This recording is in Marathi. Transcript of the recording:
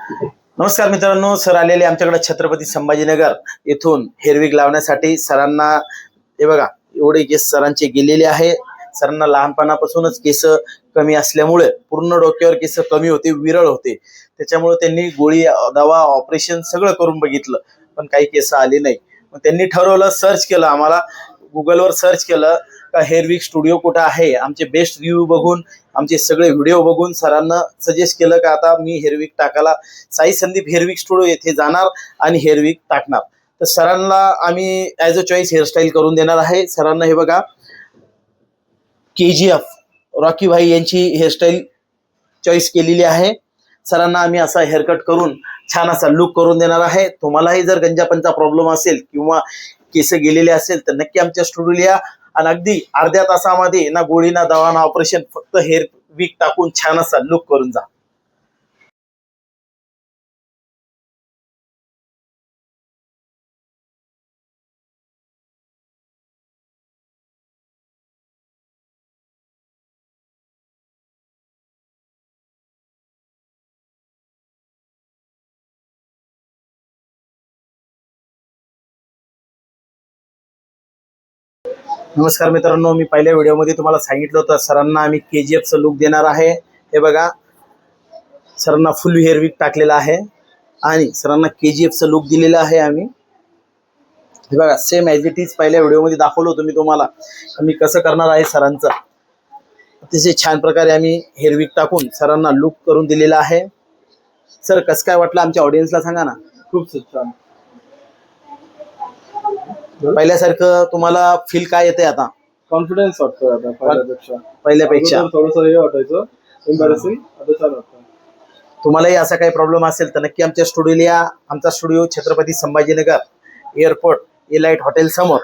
नमस्कार मित्रांनो, सर आलेले आमच्याकडे छत्रपती संभाजीनगर येथून हेअरविग लावण्यासाठी. सरांना हे बघा, एवढे केस सरांचे गेलेले आहे. सरांना लहानपणापासूनच केस कमी असल्यामुळे पूर्ण डोक्यावर केस कमी होते, विरळ होते. त्याच्यामुळे त्यांनी गोळी, दवा, ऑपरेशन सगळं करून बघितलं, पण काही केस आले नाही. मग त्यांनी ठरवलं, सर्च केलं, आम्हाला गुगलवर सर्च केलं का हेअरविग स्टुडिओ कुठं आहे. आमचे बेस्ट रिव्ह्यू बघून, आमचे सगळे व्हिडिओ बघून सरांना सजेस्ट केलं का आता मी हेअरविग टाकायला साई संदीप हेअरविग स्टुडिओ येथे जाणार आणि हेअरविग टाकणार. तर सरांना आम्ही ॲज अ चॉईस हेअरस्टाईल करून देणार आहे. सरांना हे बघा, KGF रॉकी भाई यांची हेअरस्टाईल चॉईस केलेली आहे. सरांना आम्ही असा हेअरकट करून छान असा लुक करून देणार आहे. तुम्हालाही जर गंजापनचा प्रॉब्लेम असेल किंवा केस गेलेले असेल तर नक्की आमच्या स्टुडिओला या आणि अगदी अर्ध्या तासामध्ये ना गोळी ना दवा ना ऑपरेशन, फक्त हेअर विग टाकून छान असा लुक करून जा. नमस्कार मित्रांनो, मी पहिल्या व्हिडिओमध्ये तुम्हाला सांगितलं होतं सरांना आम्ही KGFचं लुक देणार आहे. हे बघा, सरांना फुल हेअर विग टाकलेला आहे आणि सरांना KGFचं लुक दिलेलं आहे आम्ही. हे बघा, सेम ॲज इट इज पहिल्या व्हिडिओमध्ये दाखवलं होतं मी तुम्हाला मी कसं करणार आहे सरांचं. अतिशय छान प्रकारे आम्ही हेअर विग टाकून सरांना लुक करून दिलेला आहे. सर, कसं काय वाटलं आमच्या ऑडियन्सला सांगा ना. खूप छान. पहिल्यासारखं तुम्हाला फील काय येते आता? कॉन्फिडन्स वाटतोय आता पहिल्यापेक्षा थोडंसं हे वाटायचं एम्बॅरेसिंग, आता छान वाटतं. तुम्हालाही असा काही प्रॉब्लेम असेल तर नक्की आमच्या स्टुडिओला या. आमचा studio Chhatrapati Sambhajinagar airport elite hotel समोर